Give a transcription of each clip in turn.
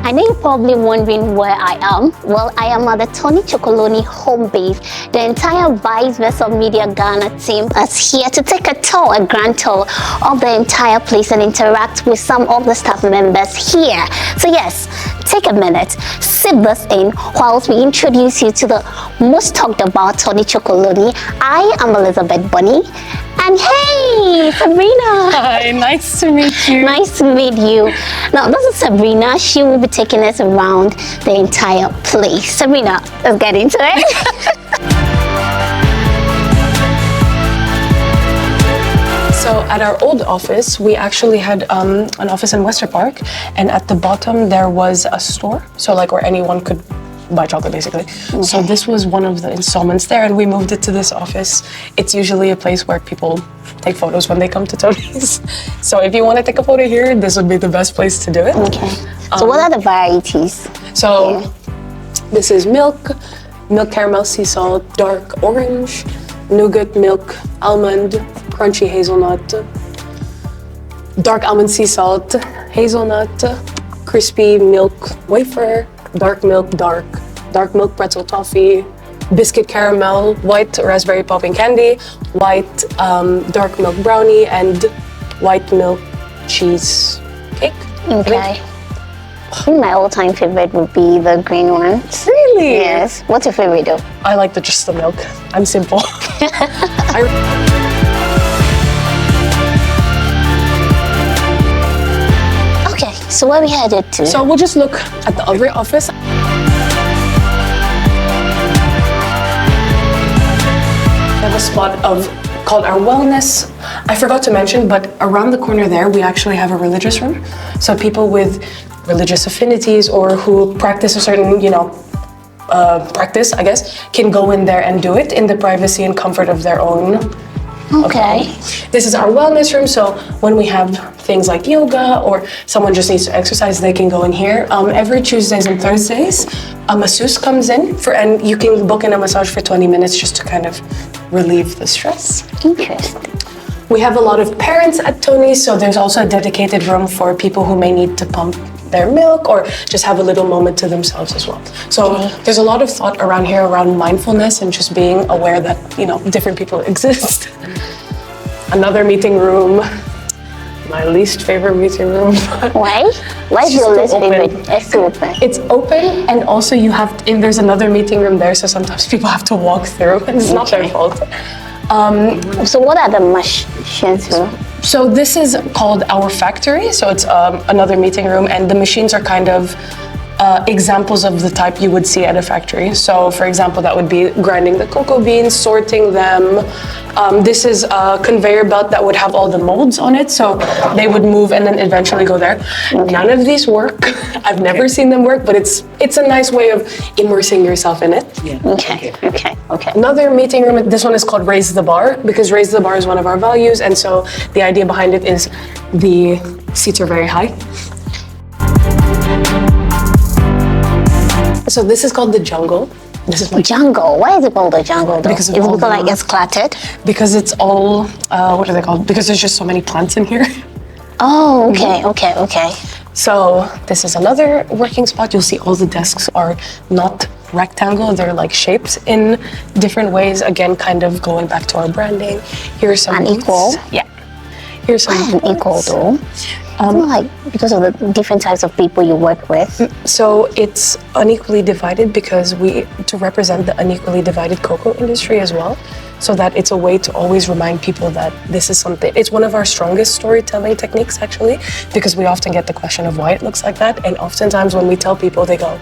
I know you're probably wondering where I am. Well, I am at the Chocoloney Homebase. The entire Vice Versa Media Ghana team is here to take a grand tour of the entire place and interact with some of the staff members here. So yes, take a minute, sip this in whilst we introduce you to the most talked about Chocoloney. I am Elizabeth Bunny. And hey, Sabrina! Hi, nice to meet you. Nice to meet you. Now, this is Sabrina. She will be taking us around the entire place. Sabrina, let's get into it. So at our old office, we actually had an office in Wester Park, and at the bottom there was a store, so like where anyone could buy chocolate basically. Okay. So this was one of the installments there, and we moved it to this office. It's usually a place where people take photos when they come to Tony's. So if you want to take a photo here, this would be the best place to do it. Okay. So what are the varieties? So this is milk caramel sea salt, dark orange, nougat milk, almond, crunchy hazelnut, dark almond sea salt, hazelnut, crispy milk wafer, dark milk pretzel toffee, biscuit caramel, white raspberry popping candy, white dark milk brownie, and white milk cheese cake. Okay. I think my all-time favorite would be the green ones. Really? Yes. What's your favorite though? I like just the milk. I'm simple. Okay, so where we headed to? So we'll just look at the other office. We have a spot called our wellness. I forgot to mention, but around the corner there, we actually have a religious room. So people with religious affinities or who practice a certain, practice, I guess, can go in there and do it in the privacy and comfort of their own. Okay. This is our wellness room, so when we have things like yoga or someone just needs to exercise, they can go in here. Every Tuesdays and Thursdays, a masseuse comes in and you can book in a massage for 20 minutes just to kind of relieve the stress. Interesting. We have a lot of parents at Tony's, so there's also a dedicated room for people who may need to pump their milk or just have a little moment to themselves as well. So there's a lot of thought around here around mindfulness and just being aware that, different people exist. Another meeting room, my least favorite meeting room. Why? Why is your least favorite? It's open. It's open, and also there's another meeting room there, so sometimes people have to walk through, and it's not their fault. So what are the machines for? So this is called our factory. So it's another meeting room, and the machines are kind of examples of the type you would see at a factory. So for example, that would be grinding the cocoa beans, sorting them. This is a conveyor belt that would have all the molds on it. So they would move and then eventually go there. Okay. None of these work. I've never seen them work, but it's a nice way of immersing yourself in it. Yeah. Okay. Another meeting room, this one is called Raise the Bar, because Raise the Bar is one of our values. And so the idea behind it is the seats are very high. So this is called the jungle. This is jungle. Why is it called the jungle though? Because it's cluttered? Because it's all, what are they called? Because there's just so many plants in here. Oh, okay. So this is another working spot. You'll see all the desks are not rectangle. They're like shaped in different ways. Again, kind of going back to our branding. Here's some unequal. Yeah. Here's some unequal though. Because of the different types of people you work with. So it's unequally divided because to represent the unequally divided cocoa industry as well, so that it's a way to always remind people that this is something. It's one of our strongest storytelling techniques actually, because we often get the question of why it looks like that, and oftentimes when we tell people, they go,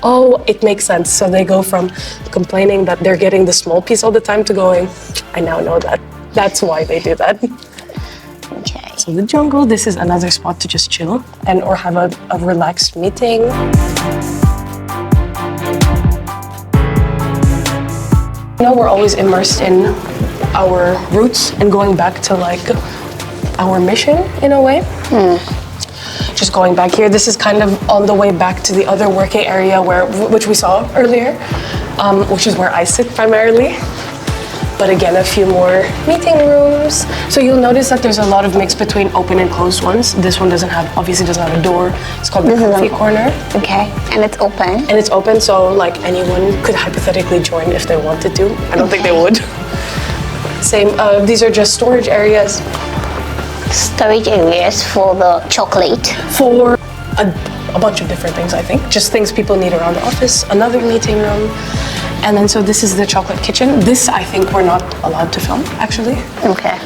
oh, it makes sense. So they go from complaining that they're getting the small piece all the time to going, I now know that. That's why they do that. Okay. So the jungle, this is another spot to just chill or have a relaxed meeting. We're always immersed in our roots and going back to our mission in a way. Just going back here, this is kind of on the way back to the other working area which we saw earlier, which is where I sit primarily. but again, a few more meeting rooms. So you'll notice that there's a lot of mix between open and closed ones. This one obviously doesn't have a door. It's called the coffee corner. Okay, and it's open. And it's open, so like anyone could hypothetically join if they wanted to. I don't think they would. Same, these are just storage areas. Storage areas for the chocolate. For a bunch of different things, I think. Just things people need around the office. Another meeting room. And then so this is the chocolate kitchen. This I think we're not allowed to film, actually. Okay.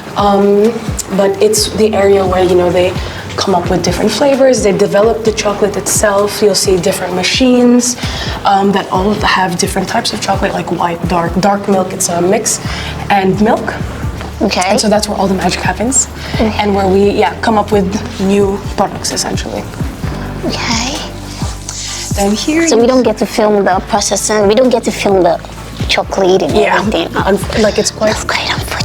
But it's the area where, you know, they come up with different flavors. They develop the chocolate itself. You'll see different machines that all have different types of chocolate, like white, dark milk. It's a mix, and milk. Okay. And so that's where all the magic happens, and where we come up with new products essentially. Okay. Then here. So we don't get to film the processing. We don't get to film the chocolate and everything. Like it's quite. That's quite unfortunate.